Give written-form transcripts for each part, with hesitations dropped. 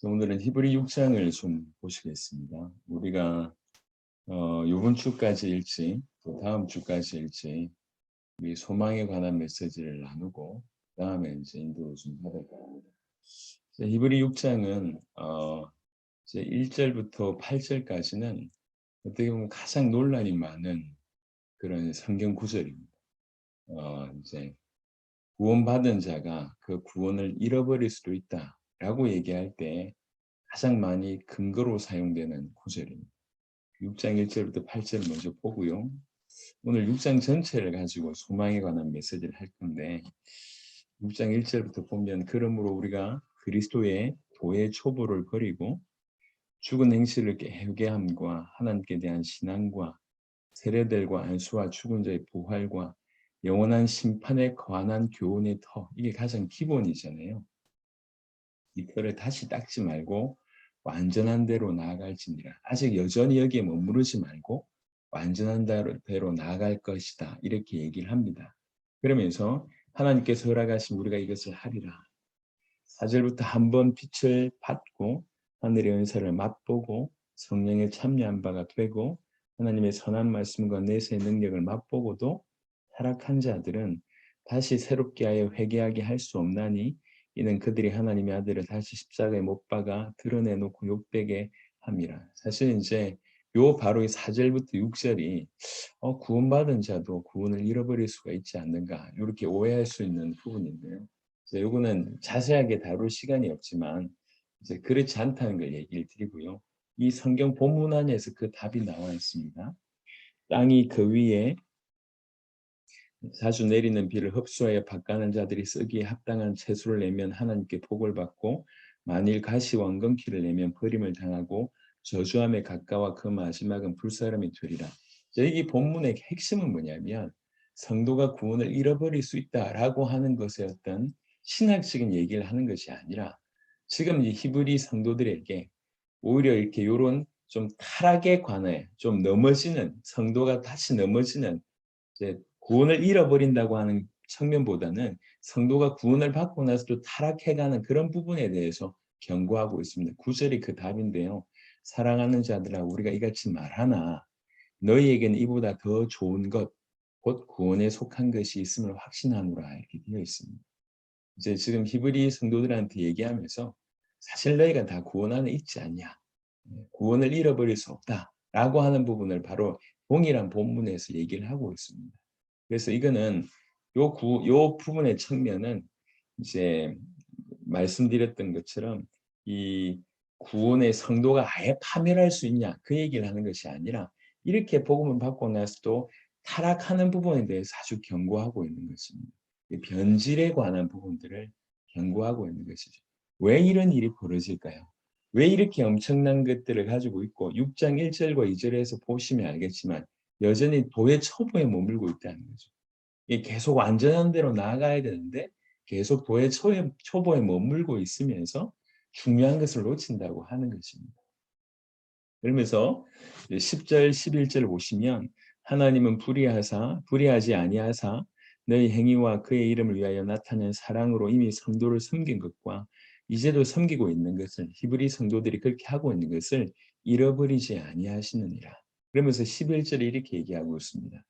오늘은 히브리 6장을 좀 보시겠습니다. 우리가 이번 주까지 일지 또 다음 주까지 일지 우리 소망에 관한 메시지를 나누고 그다음에 이제 인도 좀 하도록 합니다. 히브리 6장은 이제 1절부터 8절까지는 어떻게 보면 가장 논란이 많은 그런 성경 구절입니다. 이제 구원받은 자가 그 구원을 잃어버릴 수도 있다라고 얘기할 때 가장 많이 근거로 사용되는 구절입니다. 6장 1절부터 8절을 먼저 보고요. 오늘 6장 전체를 가지고 소망에 관한 메시지를 할 건데 6장 1절부터 보면 그러므로 우리가 그리스도의 도의 초보를 버리고 죽은 행실을 회개함과 하나님께 대한 신앙과 세례들과 안수와 죽은 자의 부활과 영원한 심판에 관한 교훈의 터, 이게 가장 기본이잖아요. 이 터를 다시 닦지 말고 완전한 대로 나아갈지니라. 아직 여전히 여기에 머무르지 말고 완전한 대로 나아갈 것이다. 이렇게 얘기를 합니다. 그러면서 하나님께서 허락하신 우리가 이것을 하리라. 4절부터 한번 빛을 받고 하늘의 은사를 맛보고 성령에 참여한 바가 되고 하나님의 선한 말씀과 내세의 능력을 맛보고도 타락한 자들은 다시 새롭게 하여 회개하게 할 수 없나니 이는 그들이 하나님의 아들을 다시 십자가에 못 박아 드러내놓고 욕되게 함이라. 사실 이제 요 바로 이 4절부터 6절이 구원받은 자도 구원을 잃어버릴 수가 있지 않는가 이렇게 오해할 수 있는 부분인데요. 요거는 자세하게 다룰 시간이 없지만 이제 그렇지 않다는 걸 얘기를 드리고요. 이 성경 본문 안에서 그 답이 나와 있습니다. 땅이 그 위에 자주 내리는 비를 흡수하여 밭가는 자들이 쓰기에 합당한 채소를 내면 하나님께 복을 받고 만일 가시왕건키를 내면 버림을 당하고 저주함에 가까워 그 마지막은 불사름이 되리라. 이 본문의 핵심은 뭐냐면 성도가 구원을 잃어버릴 수 있다라고 하는 것의 어떤 신학적인 얘기를 하는 것이 아니라 지금 이 히브리 성도들에게 오히려 이렇게 요런 좀 타락에 관해 좀 넘어지는 성도가 다시 넘어지는 이제 구원을 잃어버린다고 하는 측면보다는 성도가 구원을 받고 나서도 타락해가는 그런 부분에 대해서 경고하고 있습니다. 9절이 그 답인데요. 사랑하는 자들아 우리가 이같이 말하나 너희에게는 이보다 더 좋은 것, 곧 구원에 속한 것이 있음을 확신하노라 이렇게 되어 있습니다. 이제 지금 히브리 성도들한테 얘기하면서 사실 너희가 다 구원 안에 있지 않냐. 구원을 잃어버릴 수 없다라고 하는 부분을 바로 동일한 본문에서 얘기를 하고 있습니다. 그래서 이거는 요 부분의 측면은 이제 말씀드렸던 것처럼 이 구원의 성도가 아예 파멸할 수 있냐 그 얘기를 하는 것이 아니라 이렇게 복음을 받고 나서도 타락하는 부분에 대해서 아주 경고하고 있는 것입니다. 변질에 관한 부분들을 경고하고 있는 것이죠. 왜 이런 일이 벌어질까요? 왜 이렇게 엄청난 것들을 가지고 있고 6장 1절과 2절에서 보시면 알겠지만 여전히 도의 초보에 머물고 있다는 거죠. 계속 완전한 대로 나아가야 되는데 계속 도의 초보에 머물고 있으면서 중요한 것을 놓친다고 하는 것입니다. 그러면서 10절, 11절 보시면 하나님은 불의하지 아니하사 너희 행위와 그의 이름을 위하여 나타낸 사랑으로 이미 성도를 섬긴 것과 이제도 섬기고 있는 것을 히브리 성도들이 그렇게 하고 있는 것을 잃어버리지 아니하시느니라. 그러면서 11절에 이렇게 얘기하고 있습니다.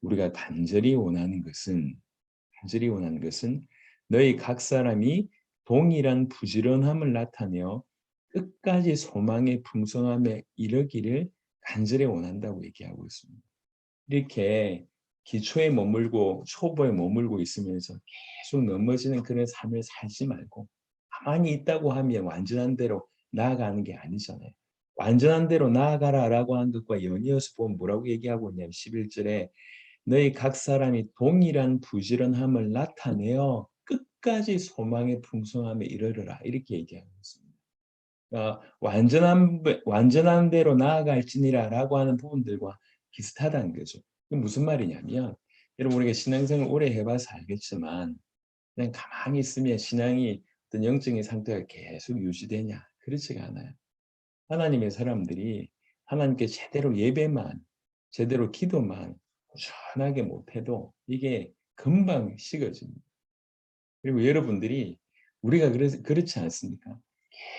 우리가 간절히 원하는 것은 너희 각 사람이 동일한 부지런함을 나타내어 끝까지 소망의 풍성함에 이르기를 간절히 원한다고 얘기하고 있습니다. 이렇게 기초에 머물고 초보에 머물고 있으면서 계속 넘어지는 그런 삶을 살지 말고 가만히 있다고 하면 완전한 대로 나아가는 게 아니잖아요. 완전한 대로 나아가라라고 한 것과 연이어서 보면 뭐라고 얘기하고 있냐면 11절에 너희 각 사람이 동일한 부지런함을 나타내어 끝까지 소망의 풍성함에 이르르라 이렇게 얘기하고 있습니다. 완전한 대로 나아갈지니라라고 하는 부분들과 비슷하다는 거죠. 이게 무슨 말이냐면 여러분 우리가 신앙생활 오래 해봐서 알겠지만 그냥 가만히 있으면 신앙이 어떤 영적인 상태가 계속 유지되냐 그렇지가 않아요. 하나님의 사람들이 하나님께 제대로 예배만 제대로 기도만 꾸준하게 못해도 이게 금방 식어집니다. 그리고 여러분들이 우리가 그렇지 않습니까?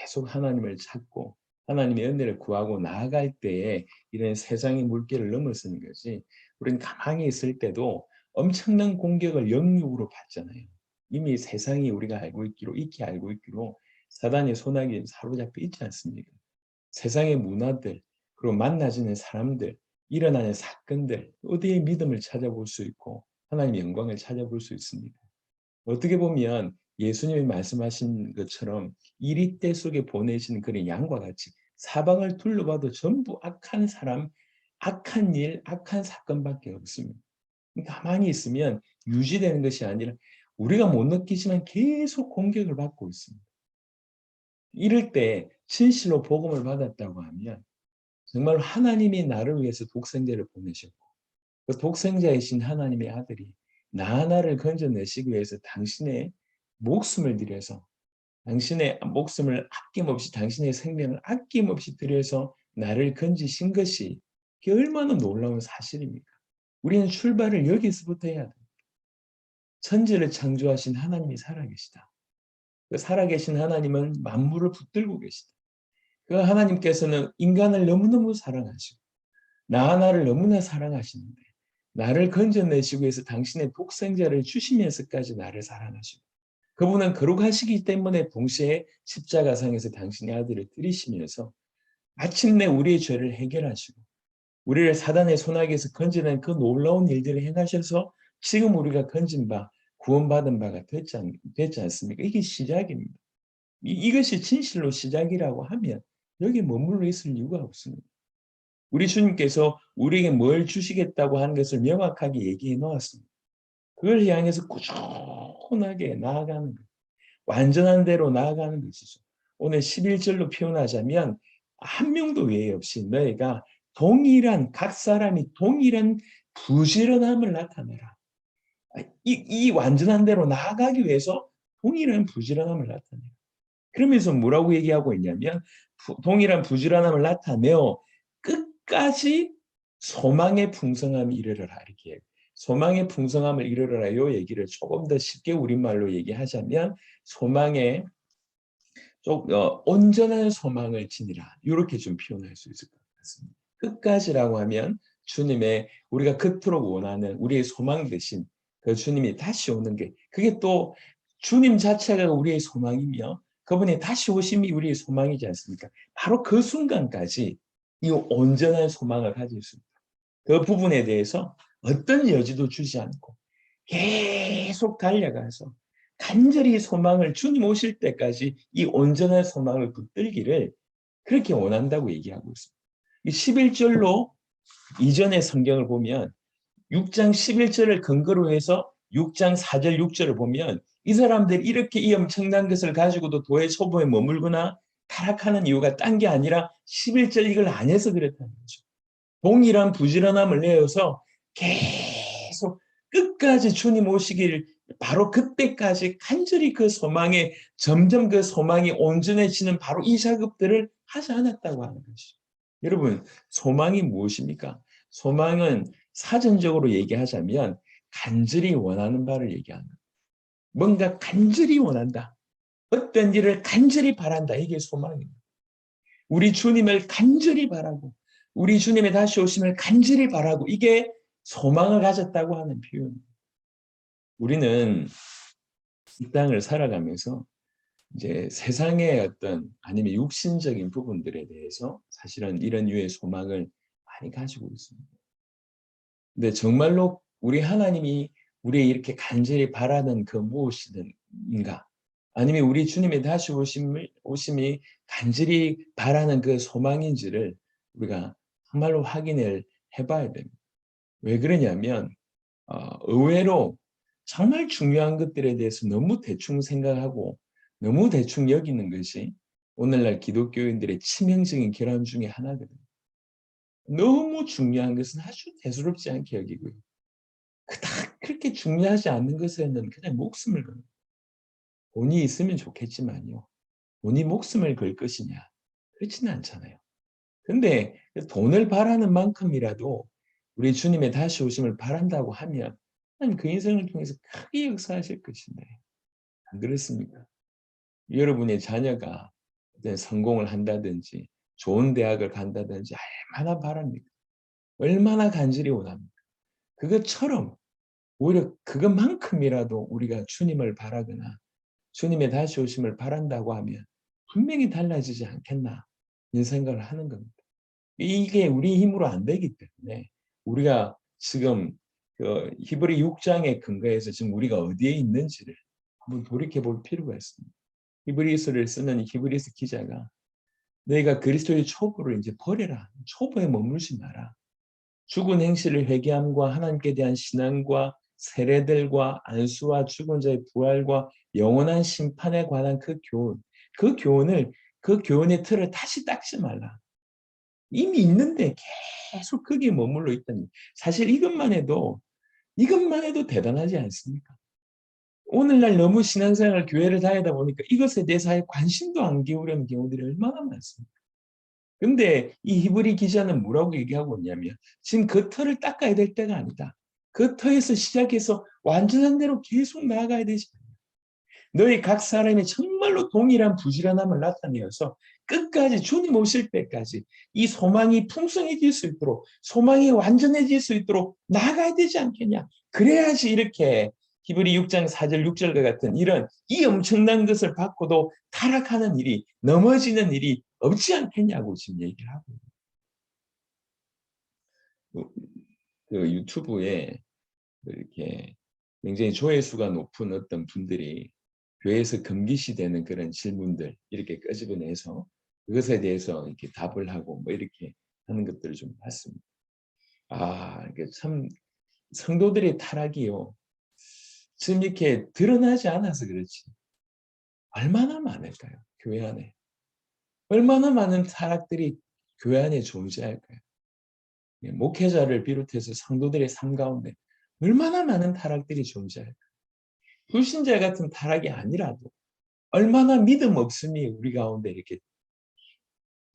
계속 하나님을 찾고 하나님의 은혜를 구하고 나아갈 때에 이런 세상의 물결을 넘어서는 거지. 우리는 가만히 있을 때도 엄청난 공격을 영육으로 받잖아요. 이미 세상이 우리가 알고 있기로 익히 알고 있기로 사단의 손아귀에 사로잡혀 있지 않습니까? 세상의 문화들, 그리고 만나지는 사람들, 일어나는 사건들, 어디에 믿음을 찾아볼 수 있고 하나님의 영광을 찾아볼 수 있습니다. 어떻게 보면 예수님이 말씀하신 것처럼 이리때 속에 보내신 그런 양과 같이 사방을 둘러봐도 전부 악한 사람, 악한 일, 악한 사건밖에 없습니다. 가만히 있으면 유지되는 것이 아니라 우리가 못 느끼지만 계속 공격을 받고 있습니다. 이럴 때 진실로 복음을 받았다고 하면 정말 하나님이 나를 위해서 독생자를 보내셨고 그 독생자이신 하나님의 아들이 나 하나를 건져내시기 위해서 당신의 목숨을 들여서 당신의 목숨을 아낌없이 당신의 생명을 아낌없이 들여서 나를 건지신 것이 그게 얼마나 놀라운 사실입니까? 우리는 출발을 여기서부터 해야 됩니다. 천지를 창조하신 하나님이 살아계시다. 그 살아계신 하나님은 만물을 붙들고 계시다. 그 하나님께서는 인간을 너무너무 사랑하시고 나 하나를 너무나 사랑하시는데 나를 건져내시기 위해서 당신의 독생자를 주시면서까지 나를 사랑하시고 그분은 거룩하시기 때문에 동시에 십자가상에서 당신의 아들을 들이시면서 마침내 우리의 죄를 해결하시고 우리를 사단의 손아귀에서 건져낸 그 놀라운 일들을 행하셔서 지금 우리가 건진 바 구원받은 바가 됐지 않습니까? 이게 시작입니다. 이것이 진실로 시작이라고 하면 여기 머물러 있을 이유가 없습니다. 우리 주님께서 우리에게 뭘 주시겠다고 하는 것을 명확하게 얘기해 놓았습니다. 그걸 향해서 꾸준하게 나아가는 거예요. 완전한 대로 나아가는 것이죠. 오늘 11절로 표현하자면 한 명도 외에 없이 너희가 동일한 각 사람이 동일한 부지런함을 나타내라. 이 완전한 대로 나아가기 위해서 동일한 부지런함을 나타내라. 그러면서 뭐라고 얘기하고 있냐면 동일한 부지런함을 나타내어 끝까지 소망의 풍성함이 이르러라 이렇게 해요. 소망의 풍성함을 이르러라 이 얘기를 조금 더 쉽게 우리말로 얘기하자면 소망의 온전한 소망을 지니라 이렇게 좀 표현할 수 있을 것 같습니다. 끝까지라고 하면 주님의 우리가 그토록 원하는 우리의 소망 대신 그 주님이 다시 오는 게 그게 또 주님 자체가 우리의 소망이며 그분이 다시 오심이 우리의 소망이지 않습니까? 바로 그 순간까지 이 온전한 소망을 가질 수 있다. 그 부분에 대해서 어떤 여지도 주지 않고 계속 달려가서 간절히 소망을 주님 오실 때까지 이 온전한 소망을 붙들기를 그렇게 원한다고 얘기하고 있습니다. 11절로 이전의 성경을 보면 6장 11절을 근거로 해서 6장 4절 6절을 보면 이 사람들이 이렇게 이 엄청난 것을 가지고도 도의 초보에 머물거나 타락하는 이유가 딴 게 아니라 11절 이걸 안 해서 그랬다는 거죠. 동일한 부지런함을 내어서 계속 끝까지 주님 오시기를 바로 그때까지 간절히 그 소망에 점점 그 소망이 온전해지는 바로 이 작업들을 하지 않았다고 하는 것이죠. 여러분 소망이 무엇입니까? 소망은 사전적으로 얘기하자면 간절히 원하는 바를 얘기하는 거예요. 뭔가 간절히 원한다. 어떤 일을 간절히 바란다. 이게 소망입니다. 우리 주님을 간절히 바라고 우리 주님의 다시 오심을 간절히 바라고 이게 소망을 가졌다고 하는 표현입니다. 우리는 이 땅을 살아가면서 이제 세상의 어떤 아니면 육신적인 부분들에 대해서 사실은 이런 유의 소망을 많이 가지고 있습니다. 근데 정말로 우리 하나님이 우리의 이렇게 간절히 바라는 그 무엇인가? 아니면 우리 주님의 다시 오심이 간절히 바라는 그 소망인지를 우리가 정말로 확인을 해봐야 됩니다. 왜 그러냐면 의외로 정말 중요한 것들에 대해서 너무 대충 생각하고 너무 대충 여기는 것이 오늘날 기독교인들의 치명적인 결함 중에 하나거든요. 너무 중요한 것은 아주 대수롭지 않게 여기고요. 그닥 그렇게 중요하지 않는 것에는 그냥 목숨을 거는 돈이 있으면 좋겠지만요. 돈이 목숨을 걸 것이냐? 그렇지는 않잖아요. 근데 돈을 바라는 만큼이라도 우리 주님의 다시 오심을 바란다고 하면 하나님 그 인생을 통해서 크게 역사하실 것인데 안 그렇습니까? 여러분의 자녀가 성공을 한다든지 좋은 대학을 간다든지 얼마나 바랍니까? 얼마나 간절히 원합니까? 그것처럼 오히려 그것만큼이라도 우리가 주님을 바라거나 주님의 다시 오심을 바란다고 하면 분명히 달라지지 않겠나 이런 생각을 하는 겁니다. 이게 우리 힘으로 안 되기 때문에 우리가 지금 그 히브리 6장의 근거에서 지금 우리가 어디에 있는지를 한번 돌이켜 볼 필요가 있습니다. 히브리서를 쓰는 히브리서 기자가 너희가 그리스도의 초보를 이제 버려라. 초보에 머물지 마라. 죽은 행실을 회개함과 하나님께 대한 신앙과 세례들과 안수와 죽은 자의 부활과 영원한 심판에 관한 그 교훈, 그 교훈의 틀을 다시 닦지 말라. 이미 있는데 계속 거기에 머물러 있다니. 사실 이것만 해도 대단하지 않습니까? 오늘날 너무 신앙생활 교회를 다니다 보니까 이것에 대해서 아예 관심도 안 기울이는 경우들이 얼마나 많습니까? 근데 이 히브리 기자는 뭐라고 얘기하고 있냐면 지금 그 터를 닦아야 될 때가 아니다. 그 터에서 시작해서 완전한 대로 계속 나아가야 되지. 너희 각 사람이 정말로 동일한 부지런함을 나타내어서 끝까지 주님 오실 때까지 이 소망이 풍성해질 수 있도록 소망이 완전해질 수 있도록 나아가야 되지 않겠냐. 그래야지 이렇게 히브리 6장 4절 6절과 같은 이런 이 엄청난 것을 받고도 타락하는 일이 넘어지는 일이 없지 않겠냐고 지금 얘기를 하고 있어요. 그 유튜브에 이렇게 굉장히 조회수가 높은 어떤 분들이 교회에서 금기시되는 그런 질문들 이렇게 끄집어내서 그것에 대해서 이렇게 답을 하고 뭐 이렇게 하는 것들을 좀 봤습니다. 이게 참 성도들의 타락이요. 지금 이렇게 드러나지 않아서 그렇지. 얼마나 많을까요? 교회 안에. 얼마나 많은 타락들이 교회 안에 존재할까요? 목회자를 비롯해서 성도들의 삶 가운데 얼마나 많은 타락들이 존재할까요? 불신자 같은 타락이 아니라도 얼마나 믿음 없음이 우리 가운데 이렇게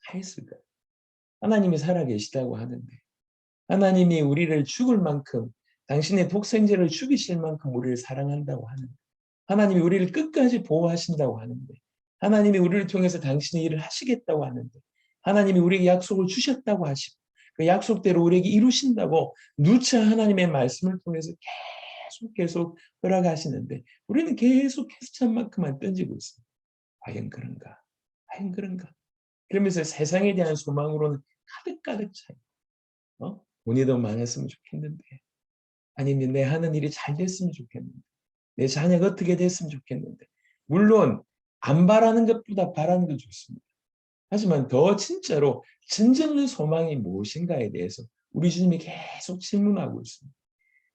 다 있을까요? 하나님이 살아계시다고 하는데 하나님이 우리를 죽을 만큼 당신의 독생자를 죽이실 만큼 우리를 사랑한다고 하는데 하나님이 우리를 끝까지 보호하신다고 하는데 하나님이 우리를 통해서 당신의 일을 하시겠다고 하는데 하나님이 우리에게 약속을 주셨다고 하시고 그 약속대로 우리에게 이루신다고 누차 하나님의 말씀을 통해서 계속 허락하시는데 우리는 계속해서 찬만큼만 던지고 있습니다. 과연 그런가? 과연 그런가? 그러면서 세상에 대한 소망으로는 가득가득 차요. 돈이 더 많았으면 좋겠는데 아니면 내 하는 일이 잘 됐으면 좋겠는데 내 자녀가 어떻게 됐으면 좋겠는데 물론 안 바라는 것보다 바라는 게 좋습니다. 하지만 더 진짜로 진정한 소망이 무엇인가에 대해서 우리 주님이 계속 질문하고 있습니다.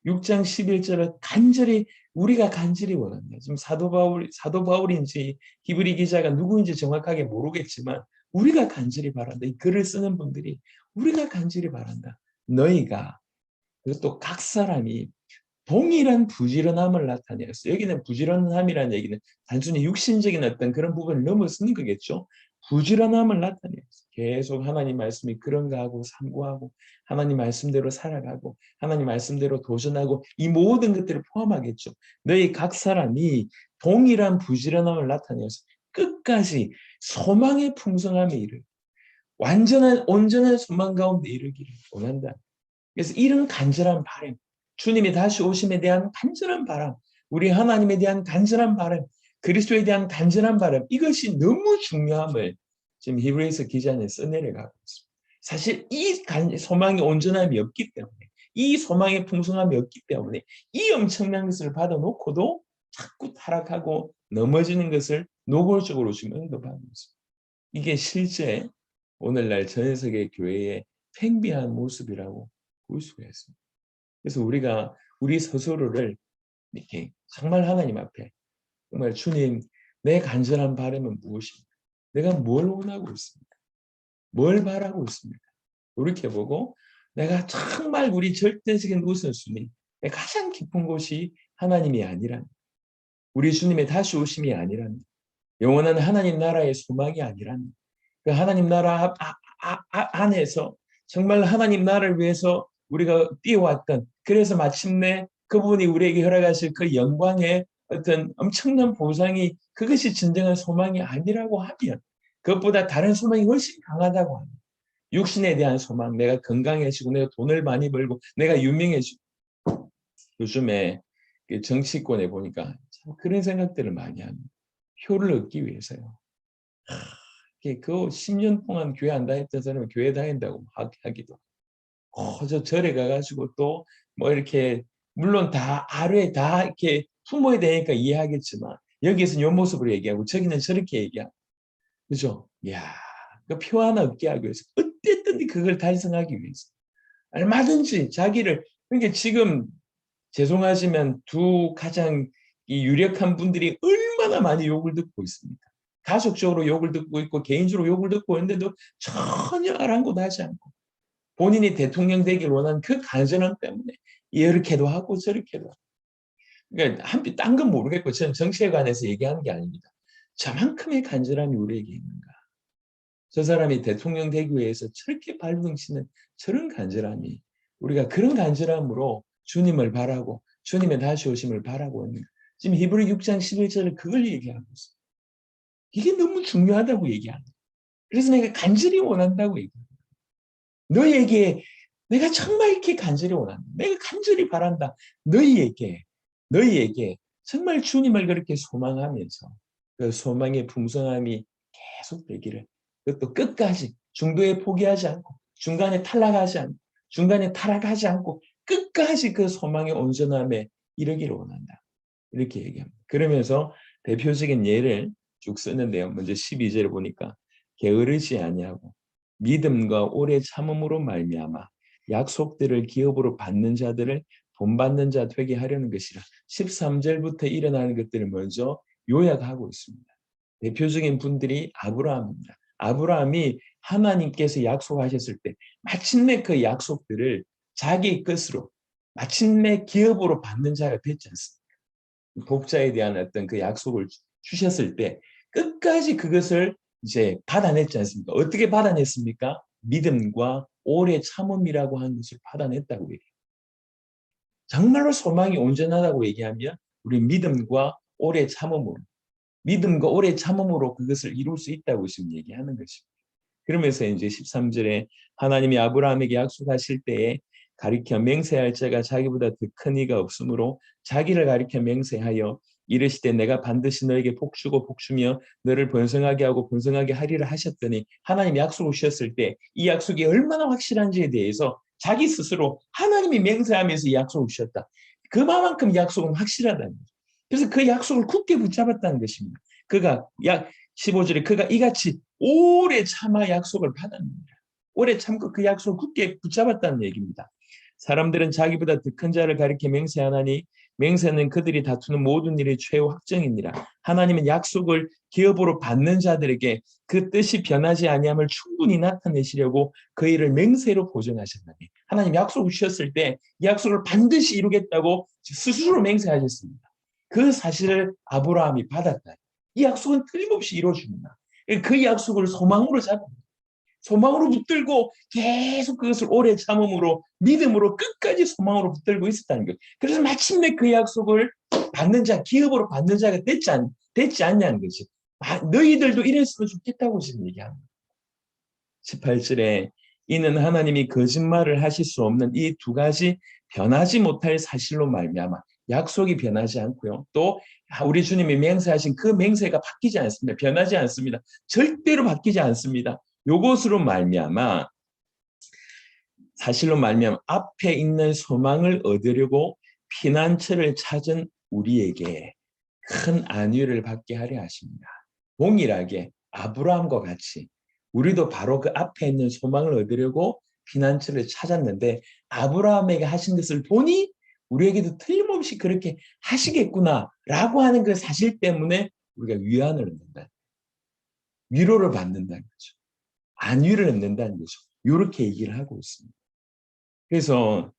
6장 11절을 우리가 간절히 원한다. 지금 사도 바울인지 히브리 기자가 누구인지 정확하게 모르겠지만 우리가 간절히 바란다. 이 글을 쓰는 분들이 우리가 간절히 바란다. 너희가 그것도 각 사람이 동일한 부지런함을 나타내었어요. 여기는 부지런함이라는 얘기는 단순히 육신적인 어떤 그런 부분을 넘어서는 거겠죠. 부지런함을 나타내었어요. 계속 하나님 말씀이 그런가 하고 삼고하고 하나님 말씀대로 살아가고 하나님 말씀대로 도전하고 이 모든 것들을 포함하겠죠. 너희 각 사람이 동일한 부지런함을 나타내어서 끝까지 소망의 풍성함에 이르 완전한 온전한 소망 가운데 이르기를 원한다. 그래서 이런 간절한 바람, 주님이 다시 오심에 대한 간절한 바람, 우리 하나님에 대한 간절한 바람, 그리스도에 대한 간절한 바람, 이것이 너무 중요함을 지금 히브리서 기자는 써내려가고 있습니다. 사실 이 소망의 온전함이 없기 때문에, 이 소망의 풍성함이 없기 때문에 이 엄청난 것을 받아놓고도 자꾸 타락하고 넘어지는 것을 노골적으로 지금 언급하고 있습니다. 이게 실제 오늘날 전 세계 교회의 팽배한 모습이라고 볼 수가 있습니다. 그래서 우리가 우리 스스로를 이렇게 정말 하나님 앞에 정말 주님 내 간절한 바람은 무엇입니까? 내가 뭘 원하고 있습니까? 뭘 바라고 있습니까? 돌이켜보고 내가 정말 우리 절대적인 우선순위 가장 깊은 곳이 하나님이 아니란 우리 주님의 다시 오심이 아니란 영원한 하나님 나라의 소망이 아니란 그 하나님 나라 안에서 정말 하나님 나라를 위해서 우리가 뛰어왔던 그래서 마침내 그분이 우리에게 허락하실 그 영광의 어떤 엄청난 보상이 그것이 진정한 소망이 아니라고 하면 그것보다 다른 소망이 훨씬 강하다고 합니다. 육신에 대한 소망, 내가 건강해지고 내가 돈을 많이 벌고 내가 유명해지고. 요즘에 정치권에 보니까 참 그런 생각들을 많이 합니다. 표를 얻기 위해서요. 그 10년 동안 교회 안 다녔던 사람은 교회 다닌다고 하기도 하고, 저 절에 가가지고 또 뭐 이렇게, 물론 다 하루에 다 이렇게 품어야 되니까 이해하겠지만 여기에서는 요 모습으로 얘기하고 저기는 저렇게 얘기하고, 그죠? 이야, 그 표 하나 얻게 하기 위해서 어쨌든 그걸 달성하기 위해서 얼마든지 자기를, 그러니까 지금 죄송하지만 두 가장 이 유력한 분들이 얼마나 많이 욕을 듣고 있습니까? 가족적으로 욕을 듣고 있고 개인적으로 욕을 듣고 있는데도 전혀 아랑곳하지 않고 본인이 대통령 되길 원하는 그 간절함 때문에 이렇게도 하고 저렇게도 하고. 그러니까 한편 딴 건 모르겠고 저는 정치에 관해서 얘기하는 게 아닙니다. 저만큼의 간절함이 우리에게 있는가? 저 사람이 대통령 되기 위해서 저렇게 발버둥치는 저런 간절함이, 우리가 그런 간절함으로 주님을 바라고 주님의 다시 오심을 바라고 있는, 지금 히브리 6장 11절을 그걸 얘기하고 있어요. 이게 너무 중요하다고 얘기하는 거예요. 그래서 내가 간절히 원한다고 얘기해요. 너희에게 내가 정말 이렇게 간절히 원한다. 내가 간절히 바란다. 너희에게 정말 주님을 그렇게 소망하면서 그 소망의 풍성함이 계속 되기를, 그것도 끝까지 중도에 포기하지 않고 중간에 탈락하지 않고 중간에 타락하지 않고 끝까지 그 소망의 온전함에 이르기를 원한다. 이렇게 얘기합니다. 그러면서 대표적인 예를 쭉 쓰는데요. 먼저 12절에 보니까 게으르지 아니하고 믿음과 오래 참음으로 말미암아 약속들을 기업으로 받는 자들을 본받는 자 되게 하려는 것이라. 13절부터 일어나는 것들을 먼저 요약하고 있습니다. 대표적인 분들이 아브라함입니다. 아브라함이 하나님께서 약속하셨을 때 마침내 그 약속들을 자기 것으로 마침내 기업으로 받는 자가 됐지 않습니까? 복자에 대한 어떤 그 약속을 주셨을 때 끝까지 그것을 이제 받아냈지 않습니까? 어떻게 받아냈습니까? 믿음과 오래 참음이라고 하는 것을 받아냈다고 얘기해요. 정말로 소망이 온전하다고 얘기하면 우리 믿음과 오래 참음으로, 믿음과 오래 참음으로 그것을 이룰 수 있다고 지금 얘기하는 것입니다. 그러면서 이제 13절에 하나님이 아브라함에게 약속하실 때에 가리켜 맹세할 자가 자기보다 더 큰 이가 없으므로 자기를 가리켜 맹세하여 이르시되 내가 반드시 너에게 복주고 복주며 너를 번성하게 하고 번성하게 하리라 하셨더니, 하나님 약속을 주셨을 때 이 약속이 얼마나 확실한지에 대해서 자기 스스로 하나님이 맹세하면서 이 약속을 주셨다. 그만큼 약속은 확실하다는 거죠. 그래서 그 약속을 굳게 붙잡았다는 것입니다. 그가 15절에 그가 이같이 오래 참아 약속을 받았느니라. 오래 참고 그 약속을 굳게 붙잡았다는 얘기입니다. 사람들은 자기보다 더 큰 자를 가리켜 맹세하나니 맹세는 그들이 다투는 모든 일의 최후 확정이니라. 하나님은 약속을 기업으로 받는 자들에게 그 뜻이 변하지 아니함을 충분히 나타내시려고 그 일을 맹세로 보증하셨나니, 하나님 약속을 주셨을 때 이 약속을 반드시 이루겠다고 스스로 맹세하셨습니다. 그 사실을 아브라함이 받았다. 이 약속은 틀림없이 이루어집니다. 그 약속을 소망으로 잡아, 소망으로 붙들고 계속 그것을 오래 참음으로 믿음으로 끝까지 소망으로 붙들고 있었다는 거예요. 그래서 마침내 그 약속을 받는 자, 기업으로 받는 자가 됐지 않냐는 거지. 너희들도 이랬으면 좋겠다고 지금 얘기하는 거예요. 18절에 이는 하나님이 거짓말을 하실 수 없는 이 두 가지 변하지 못할 사실로 말미암아, 약속이 변하지 않고요. 또 우리 주님이 맹세하신 그 맹세가 바뀌지 않습니다. 변하지 않습니다. 절대로 바뀌지 않습니다. 요것으로 말미암아, 사실로 말미암아 앞에 있는 소망을 얻으려고 피난처를 찾은 우리에게 큰 안위를 받게 하려 하십니다. 동일하게 아브라함과 같이 우리도 바로 그 앞에 있는 소망을 얻으려고 피난처를 찾았는데, 아브라함에게 하신 것을 보니 우리에게도 틀림없이 그렇게 하시겠구나라고 하는 그 사실 때문에 우리가 위안을 얻는다, 위로를 받는다는 거죠. 안위를 얻는다는 거죠. 이렇게 얘기를 하고 있습니다. 그래서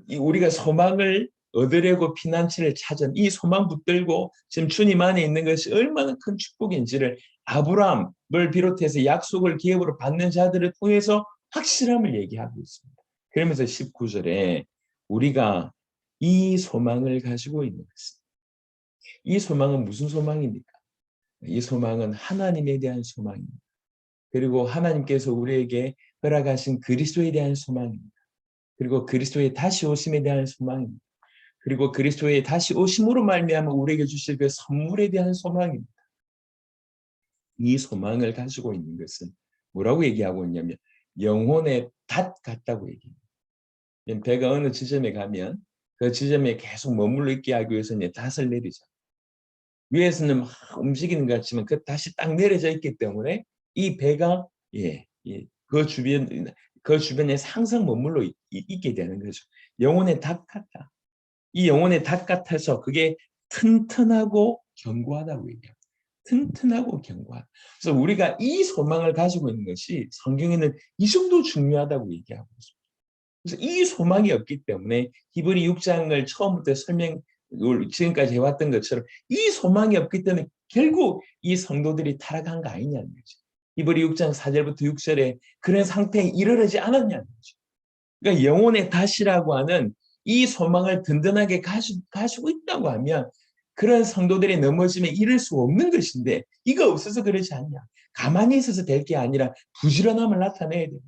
우리가 소망을 얻으려고 피난처를 찾은 이 소망 붙들고 지금 주님 안에 있는 것이 얼마나 큰 축복인지를 아브라함을 비롯해서 약속을 기업으로 받는 자들을 통해서 확실함을 얘기하고 있습니다. 그러면서 19절에 우리가 이 소망을 가지고 있는 것입니다. 이 소망은 무슨 소망입니까? 이 소망은 하나님에 대한 소망입니다. 그리고 하나님께서 우리에게 허락하신 그리스도에 대한 소망입니다. 그리고 그리스도의 다시 오심에 대한 소망입니다. 그리고 그리스도의 다시 오심으로 말미암아 우리에게 주실 그 선물에 대한 소망입니다. 이 소망을 가지고 있는 것은 뭐라고 얘기하고 있냐면 영혼의 닷 같다고 얘기합니다. 배가 어느 지점에 가면 그 지점에 계속 머물러 있게 하기 위해서는 닷을 내리죠. 위에서는 막 움직이는 것 같지만 그 다시 딱 내려져 있기 때문에 이 배가 그 주변에 항상 머물러 있게 되는 거죠. 영혼의 닷 같다. 이 영혼의 닷 같아서 그게 튼튼하고 견고하다고 얘기해요. 튼튼하고 견고하다. 그래서 우리가 이 소망을 가지고 있는 것이 성경에는 이 정도 중요하다고 얘기하고 있습니다. 그래서 이 소망이 없기 때문에 히브리 6장을 처음부터 지금까지 해왔던 것처럼 이 소망이 없기 때문에 결국 이 성도들이 타락한 거 아니냐는 거죠. 히브리 6장 4절부터 6절에 그런 상태에 이르르지 않았냐는 거죠. 그러니까 영혼의 닷이라고 하는 이 소망을 든든하게 가지고 있다고 하면 그런 성도들이 넘어짐에 이를 수 없는 것인데 이거 없어서 그렇지 않냐. 가만히 있어서 될 게 아니라 부지런함을 나타내야 됩니다.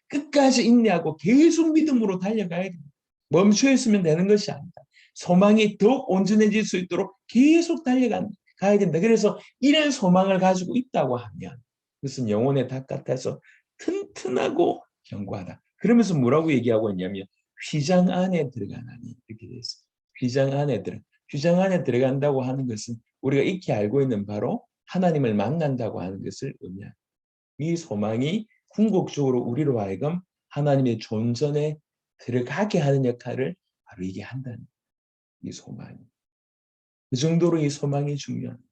끝까지 인내하고 계속 믿음으로 달려가야 됩니다. 멈춰 있으면 되는 것이 아니다. 소망이 더욱 온전해질 수 있도록 계속 가야 된다. 그래서 이런 소망을 가지고 있다고 하면 그것은 영혼의 닭 같아서 튼튼하고 견고하다. 그러면서 뭐라고 얘기하고 있냐면 휘장 안에 들어가나니 이렇게 되어 있습니다. 휘장 안에 들어간다고 하는 것은 우리가 익히 알고 있는 바로 하나님을 만난다고 하는 것을 의미합니다. 이 소망이 궁극적으로 우리로 하여금 하나님의 존전에 들어가게 하는 역할을 바로 이게 한다는 이 소망이. 그 정도로 이 소망이 중요합니다.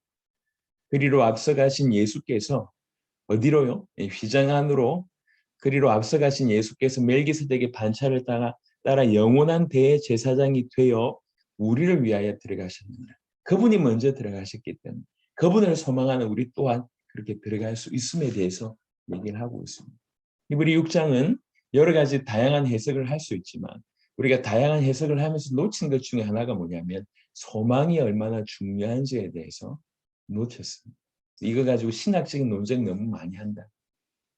그리로 앞서가신 예수께서 어디로요? 휘장 안으로 그리로 앞서가신 예수께서 멜기세덱의 반차를 따라 영원한 대제사장이 되어 우리를 위하여 들어가셨느니라. 그분이 먼저 들어가셨기 때문에 그분을 소망하는 우리 또한 그렇게 들어갈 수 있음에 대해서 얘기를 하고 있습니다. 히브리 6장은 여러 가지 다양한 해석을 할 수 있지만 우리가 다양한 해석을 하면서 놓친 것 중에 하나가 뭐냐면 소망이 얼마나 중요한지에 대해서 놓쳤습니다. 이거 가지고 신학적인 논쟁 너무 많이 한다.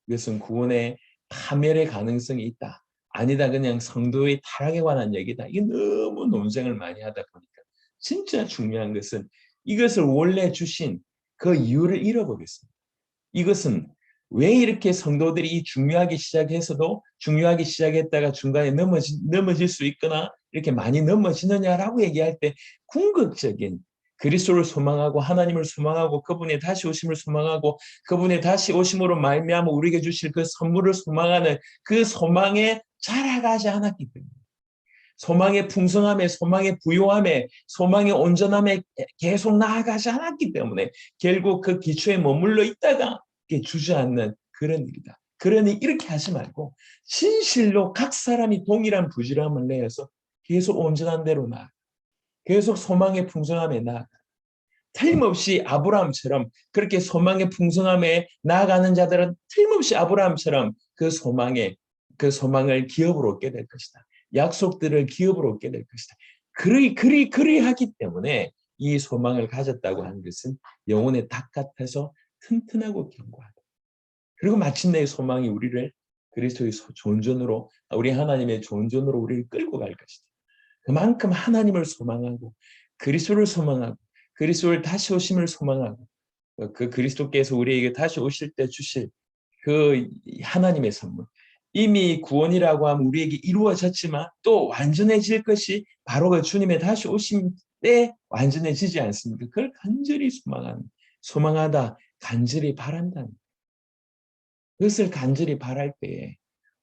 이것은 구원의 파멸의 가능성이 있다. 아니다. 그냥 성도의 타락에 관한 얘기다. 이게 너무 논쟁을 많이 하다 보니까 진짜 중요한 것은 이것을 원래 주신 그 이유를 잃어버렸습니다. 이것은 왜 이렇게 성도들이 중요하게 시작했다가 중간에 넘어질 수 있거나 이렇게 많이 넘어지느냐라고 얘기할 때 궁극적인 그리스도를 소망하고 하나님을 소망하고 그분의 다시 오심을 소망하고 그분의 다시 오심으로 말미암아 우리에게 주실 그 선물을 소망하는 그 소망에 자라가지 않았기 때문에 소망의 풍성함에 소망의 부요함에 소망의 온전함에 계속 나아가지 않았기 때문에 결국 그 기초에 머물러 있다가 주저앉는 그런 일이다. 그러니 이렇게 하지 말고 진실로 각 사람이 동일한 부지런함을 내어서 계속 온전한 대로 나아가. 계속 소망의 풍성함에 나아가. 틀림없이 아브라함처럼 그렇게 소망의 풍성함에 나아가는 자들은 틀림없이 아브라함처럼 그 소망을 기업으로 얻게 될 것이다. 약속들을 기업으로 얻게 될 것이다. 그리 하기 때문에 이 소망을 가졌다고 하는 것은 영혼의 닭 같아서 튼튼하고 견고하다. 그리고 마침내 소망이 우리를 그리스도의 존전으로 우리 하나님의 존전으로 우리를 끌고 갈 것이다. 그만큼 하나님을 소망하고 그리스도를 소망하고 그리스도를 다시 오심을 소망하고 그 그리스도께서 우리에게 다시 오실 때 주실 그 하나님의 선물 이미 구원이라고 하면 우리에게 이루어졌지만 또 완전해질 것이 바로 그 주님의 다시 오심 때 완전해지지 않습니까? 그걸 간절히 소망하다 간절히 바란다는 그것을 간절히 바랄 때에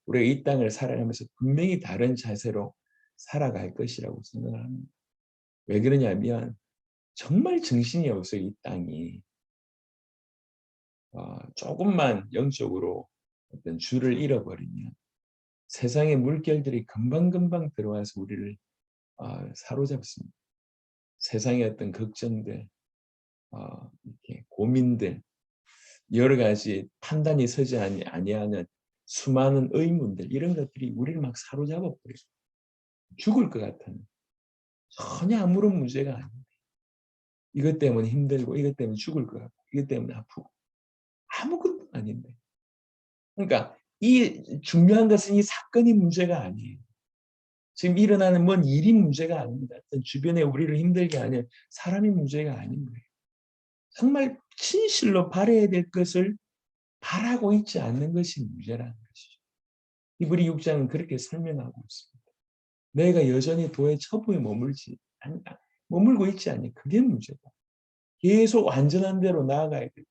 우리가 이 땅을 살아가면서 분명히 다른 자세로 살아갈 것이라고 생각을 합니다. 왜 그러냐면 정말 정신이 없어 이 땅이 조금만 영적으로 어떤 줄을 잃어버리면 세상의 물결들이 금방금방 들어와서 우리를 사로잡습니다. 세상의 어떤 걱정들, 이렇게 고민들, 여러 가지 판단이 서지 아니하는 수많은 의문들 이런 것들이 우리를 막 사로잡아 버려요. 죽을 것 같은 전혀 아무런 문제가 아닌데 이것 때문에 힘들고 이것 때문에 죽을 것 같고 이것 때문에 아프고 아무것도 아닌데. 그러니까 이 중요한 것은 이 사건이 문제가 아니에요. 지금 일어나는 뭔 일이 문제가 아닙니다. 어떤 주변에 우리를 힘들게 하는 사람이 문제가 아닌 거예요. 정말 진실로 바라야 될 것을 바라고 있지 않는 것이 문제라는 것이죠. 히브리 6장은 그렇게 설명하고 있습니다. 내가 여전히 도의 처부에 머물고 있지 않니? 그게 문제다. 계속 완전한 대로 나아가야 돼.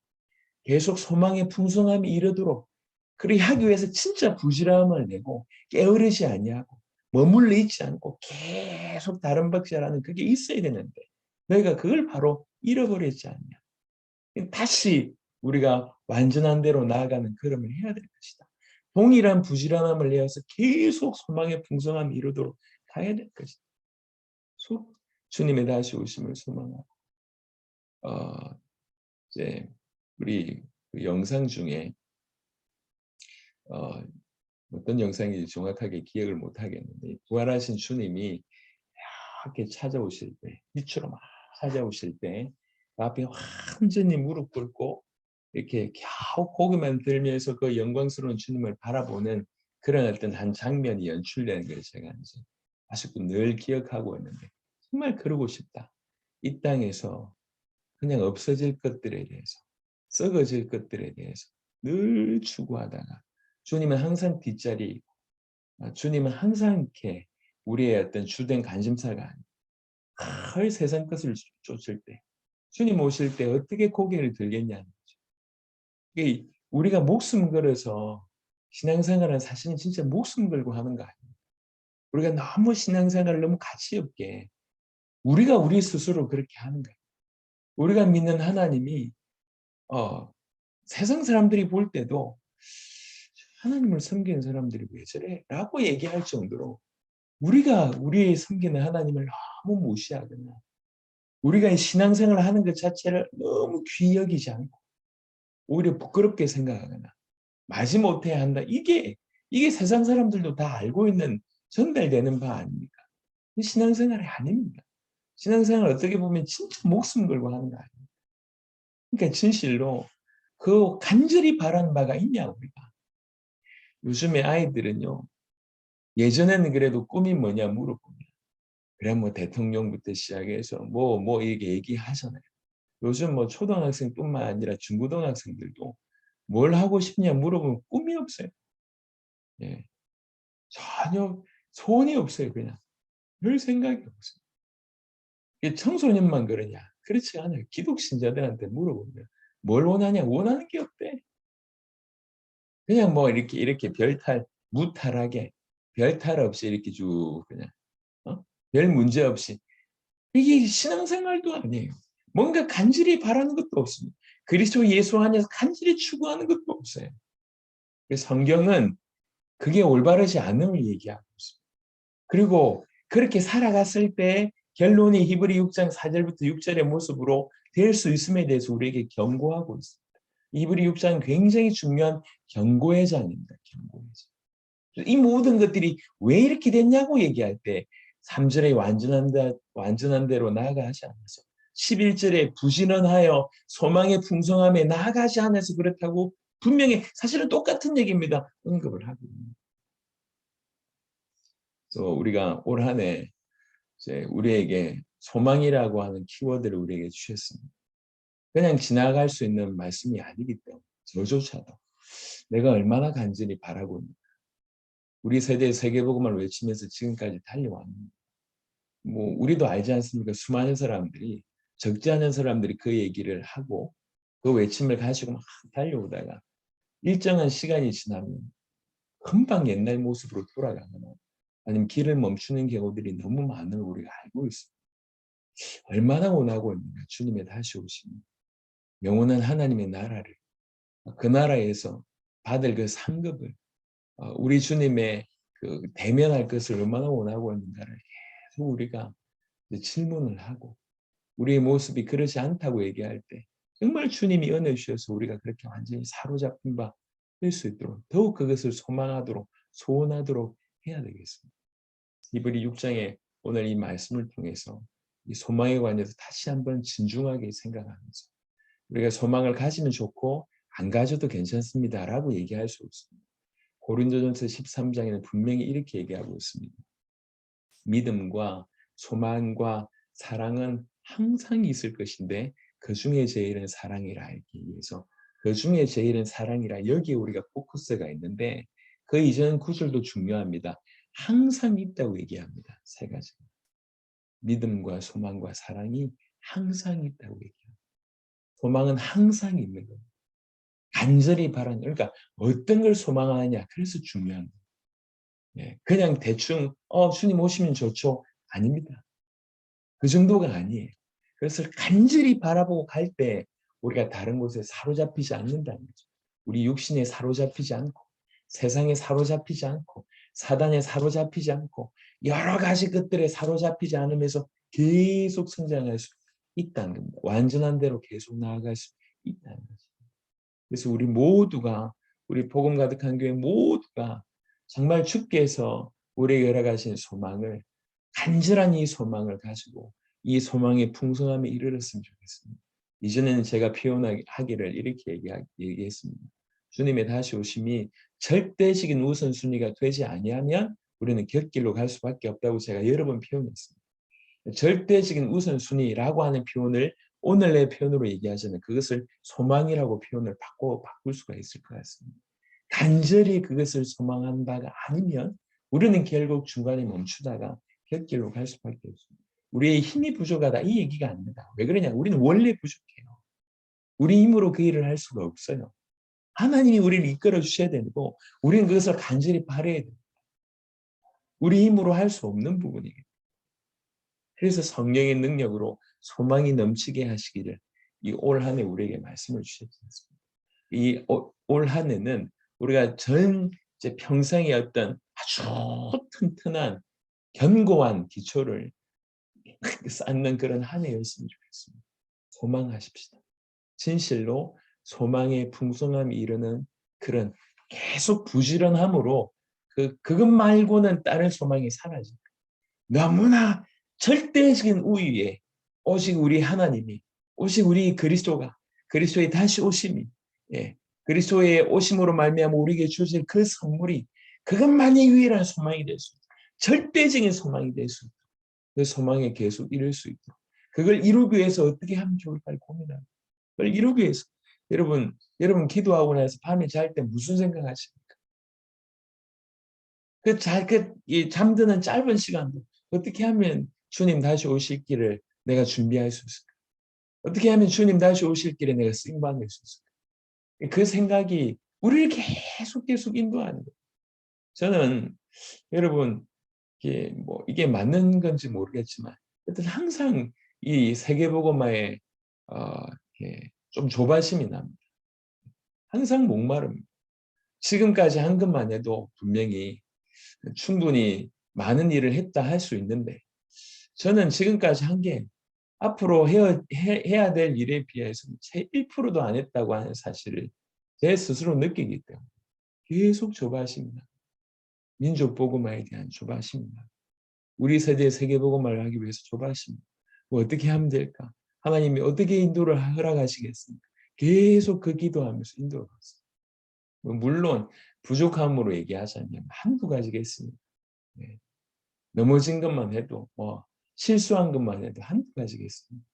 계속 소망의 풍성함이 이르도록 그렇게 하기 위해서 진짜 부지런함을 내고 게으르지 아니하고 머물러 있지 않고 계속 다른 박자라는 그게 있어야 되는데 너희가 그걸 바로 잃어버렸지 않냐. 다시 우리가 완전한 대로 나아가는 걸음을 해야 될 것이다. 동일한 부지런함을 내어서 계속 소망의 풍성함이 이루도록 가야 될 것이다. 주님의 다시 오심을 소망하고 이제 우리 그 영상 중에 어, 어떤 영상인지 정확하게 기억을 못 하겠는데 부활하신 주님이 이렇게 찾아오실 때 빛으로 막 찾아오실 때 그 앞에 완전히 무릎 꿇고 이렇게 겨우 고개만 들면서 그 영광스러운 주님을 바라보는 그런 어떤 한 장면이 연출되는 걸 제가 이제 아직도 늘 기억하고 있는데 정말 그러고 싶다. 이 땅에서 그냥 없어질 것들에 대해서 썩어질 것들에 대해서 늘 추구하다가 주님은 항상 뒷자리에 있고 주님은 항상 이렇게 우리의 어떤 주된 관심사가 아니고 늘 세상 것을 쫓을 때 주님 오실 때 어떻게 고개를 들겠냐는 거죠. 우리가 목숨 걸어서 신앙생활은 사실은 진짜 목숨 걸고 하는 거 아니에요. 우리가 너무 신앙생활을 너무 가치 없게 우리가 우리 스스로 그렇게 하는 거예요. 우리가 믿는 하나님이 세상 사람들이 볼 때도 하나님을 섬기는 사람들이 왜 저래? 라고 얘기할 정도로 우리가 우리의 섬기는 하나님을 너무 무시하거나 우리가 신앙생활을 하는 것 자체를 너무 귀히 여기지 않고 오히려 부끄럽게 생각하거나 마지못해 한다. 이게 세상 사람들도 다 알고 있는 전달되는 바 아닙니까? 신앙생활이 아닙니다. 신앙생활 어떻게 보면 진짜 목숨 걸고 하는 거 아닙니까? 그러니까 진실로 그 간절히 바라는 바가 있냐 우리가. 요즘에 아이들은요. 예전에는 그래도 꿈이 뭐냐 물어보면 그래 뭐 대통령부터 시작해서 뭐 이렇게 얘기하잖아요. 요즘 뭐 초등학생뿐만 아니라 중고등학생들도 뭘 하고 싶냐 물어보면 꿈이 없어요. 예. 전혀 소원이 없어요. 그냥 별 생각이 없어요. 청소년만 그러냐? 그렇지 않아요. 기독 신자들한테 물어보면 뭘 원하냐? 원하는 게 없대. 그냥 뭐 이렇게 무탈하게 별탈 없이 이렇게 쭉 그냥 별 문제 없이 이게 신앙생활도 아니에요. 뭔가 간절히 바라는 것도 없습니다. 그리스도 예수 안에서 간절히 추구하는 것도 없어요. 성경은 그게 올바르지 않음을 얘기하고 있습니다. 그리고 그렇게 살아갔을 때 결론이 히브리 6장 4절부터 6절의 모습으로 될 수 있음에 대해서 우리에게 경고하고 있습니다. 히브리 6장은 굉장히 중요한 경고의 장입니다. 경고의 장. 이 모든 것들이 왜 이렇게 됐냐고 얘기할 때 3절에 완전한 대로 나아가지 않아서 11절에 부지런하여 소망의 풍성함에 나아가지 않아서 그렇다고 분명히 사실은 똑같은 얘기입니다. 언급을 하고 있습니다. 그래서 우리가 올 한 해 우리에게 소망이라고 하는 키워드를 우리에게 주셨습니다. 그냥 지나갈 수 있는 말씀이 아니기 때문에 저조차도 내가 얼마나 간절히 바라고 있는가. 우리 세대의 세계복음을 외치면서 지금까지 달려왔는데 뭐 우리도 알지 않습니까? 수많은 사람들이 적지 않은 사람들이 그 얘기를 하고 그 외침을 가지고 막 달려오다가 일정한 시간이 지나면 금방 옛날 모습으로 돌아가거나 아니면 길을 멈추는 경우들이 너무 많은 걸 우리가 알고 있습니다. 얼마나 원하고 있는가 주님의 다시 오시니 영원한 하나님의 나라를 그 나라에서 받을 그 상급을 우리 주님의 그 대면할 것을 얼마나 원하고 있는가를 계속 우리가 질문을 하고 우리의 모습이 그렇지 않다고 얘기할 때 정말 주님이 은혜 주셔서 우리가 그렇게 완전히 사로잡힌 바 될 수 있도록 더욱 그것을 소망하도록 소원하도록 해야 되겠습니다. 히브리 6장의 오늘 이 말씀을 통해서 이 소망에 관해서 다시 한번 진중하게 생각하면서 우리가 소망을 가지면 좋고 안 가져도 괜찮습니다라고 얘기할 수 없습니다. 고린도전서 13장에는 분명히 이렇게 얘기하고 있습니다. 믿음과 소망과 사랑은 항상 있을 것인데 그 중에 제일은 사랑이라 이렇게 얘기해서 그 중에 제일은 사랑이라 여기에 우리가 포커스가 있는데 그 이전 구절도 중요합니다. 항상 있다고 얘기합니다. 세 가지. 믿음과 소망과 사랑이 항상 있다고 얘기합니다. 소망은 항상 있는 겁니다. 간절히 바라는 그러니까 어떤 걸 소망하느냐 그래서 중요한 거예요. 예, 그냥 대충 주님 오시면 좋죠. 아닙니다. 그 정도가 아니에요. 그래서 간절히 바라보고 갈 때 우리가 다른 곳에 사로잡히지 않는다는 거죠. 우리 육신에 사로잡히지 않고 세상에 사로잡히지 않고 사단에 사로잡히지 않고 여러 가지 것들에 사로잡히지 않으면서 계속 성장할 수 있다는 겁니다. 완전한 대로 계속 나아갈 수 있다는 거죠. 그래서 우리 모두가 우리 복음 가득한 교회 모두가 정말 주께서 우리에게 허락하신 소망을 간절한 이 소망을 가지고 이 소망의 풍성함에 이르렀으면 좋겠습니다. 이전에는 제가 표현하기를 이렇게 얘기했습니다. 주님의 다시 오심이 절대적인 우선순위가 되지 아니하면 우리는 곁길로 갈 수밖에 없다고 제가 여러 번 표현했습니다. 절대적인 우선순위라고 하는 표현을 오늘 내 표현으로 얘기하자면 그것을 소망이라고 표현을 바꿀 수가 있을 것 같습니다. 간절히 그것을 소망한 바가 아니면 우리는 결국 중간에 멈추다가 곁길로 갈 수밖에 없습니다. 우리의 힘이 부족하다 이 얘기가 아닙니다. 왜 그러냐? 우리는 원래 부족해요. 우리 힘으로 그 일을 할 수가 없어요. 하나님이 우리를 이끌어 주셔야 되고 우리는 그것을 간절히 바라야 돼요. 우리 힘으로 할 수 없는 부분이겠죠. 그래서 성령의 능력으로 소망이 넘치게 하시기를 이 올 한 해 우리에게 말씀을 주셨지 않습니까? 이 올 한 해는 우리가 전 이제 평생의 어떤 아주 튼튼한 견고한 기초를 쌓는 그런 한 해였으면 좋겠습니다. 소망하십시다. 진실로 소망의 풍성함이 이르는 그런 계속 부지런함으로 그것 말고는 다른 소망이 사라집니다. 너무나 절대적인 우위에 오직 우리 하나님이 오직 우리 그리스도가 그리스도의 다시 오심이 그리스도의 오심으로 말미암아 우리에게 주실 그 선물이 그것만이 유일한 소망이 될 수 있다. 절대적인 소망이 될 수 있다. 그 소망에 계속 이룰 수 있도록 그걸 이루기 위해서 어떻게 하면 좋을까 고민합니다. 그걸 이루기 위해서 여러분 기도하고 나서 밤에 잘 때 무슨 생각하십니까? 잠드는 짧은 시간도 어떻게 하면 주님 다시 오실 길을 내가 준비할 수 있을까? 어떻게 하면 주님 다시 오실 길에 내가 쓰임받을 수 있을까? 그 생각이 우리를 계속 인도하는 거예요. 저는 여러분 이게 맞는 건지 모르겠지만 하여튼 항상 이 세계복음화에 좀 조바심이 납니다. 항상 목마릅니다. 지금까지 한 것만 해도 분명히 충분히 많은 일을 했다 할 수 있는데 저는 지금까지 한 게 앞으로 해야 될 일에 비해서 채 1%도 안 했다고 하는 사실을 제 스스로 느끼기 때문에 계속 조바심이나 민족 복음화에 대한 조바심이나 우리 세대의 세계 복음화를 하기 위해서 조바심이나 뭐 어떻게 하면 될까? 하나님이 어떻게 인도를 허락하시겠습니까? 계속 그 기도하면서 인도를 받습니다. 물론 부족함으로 얘기하자면 한두 가지겠습니다. 네. 넘어진 것만 해도 실수한 것만 해도 한두 가지겠습니다.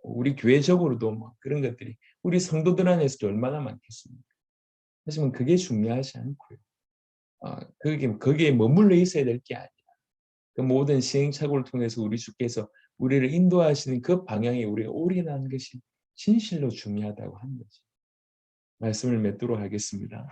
우리 교회적으로도 그런 것들이 우리 성도들 안에서도 얼마나 많겠습니까? 하지만 그게 중요하지 않고요. 거기에 머물러 있어야 될 게 아니라 그 모든 시행착오를 통해서 우리 주께서 우리를 인도하시는 그 방향에 우리가 올인하는 것이 진실로 중요하다고 하는 거죠. 말씀을 맺도록 하겠습니다.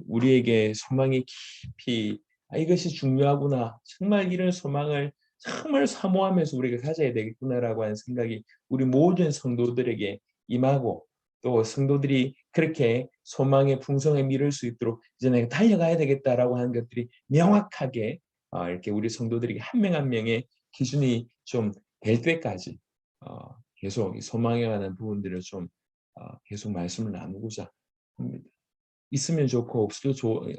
우리에게 소망이 깊이 이것이 중요하구나. 정말 이런 소망을 정말 사모하면서 우리가 가져야 되겠구나라고 하는 생각이 우리 모든 성도들에게 임하고 또 성도들이 그렇게 소망의 풍성에 미룰 수 있도록 이제 내가 달려가야 되겠다라고 하는 것들이 명확하게 이렇게 우리 성도들에게 한 명 한 명의 기준이 좀 될 때까지 계속 소망에 관한 부분들을 좀 계속 말씀을 나누고자 합니다. 있으면 좋고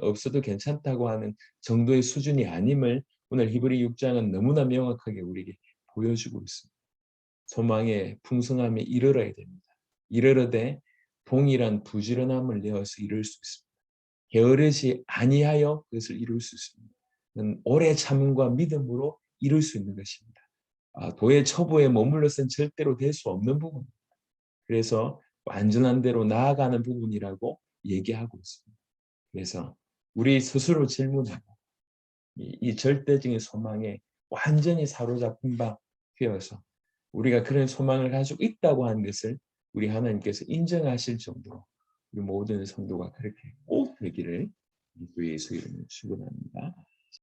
없어도 괜찮다고 하는 정도의 수준이 아님을 오늘 히브리 6장은 너무나 명확하게 우리에게 보여주고 있습니다. 소망의 풍성함에 이르러야 됩니다. 이르러되 동일한 부지런함을 내어서 이룰 수 있습니다. 게으르지 아니하여 그것을 이룰 수 있습니다. 오래 참음과 믿음으로 이룰 수 있는 것입니다. 도의 처부에 머물러서는 절대로 될 수 없는 부분입니다. 그래서 완전한 대로 나아가는 부분이라고 얘기하고 있습니다. 그래서 우리 스스로 질문하고 이 절대적인 소망에 완전히 사로잡힌 바 되어서 우리가 그런 소망을 가지고 있다고 하는 것을 우리 하나님께서 인정하실 정도로 우리 모든 성도가 그렇게 꼭 되기를 주 예수 이름으로 축원합니다.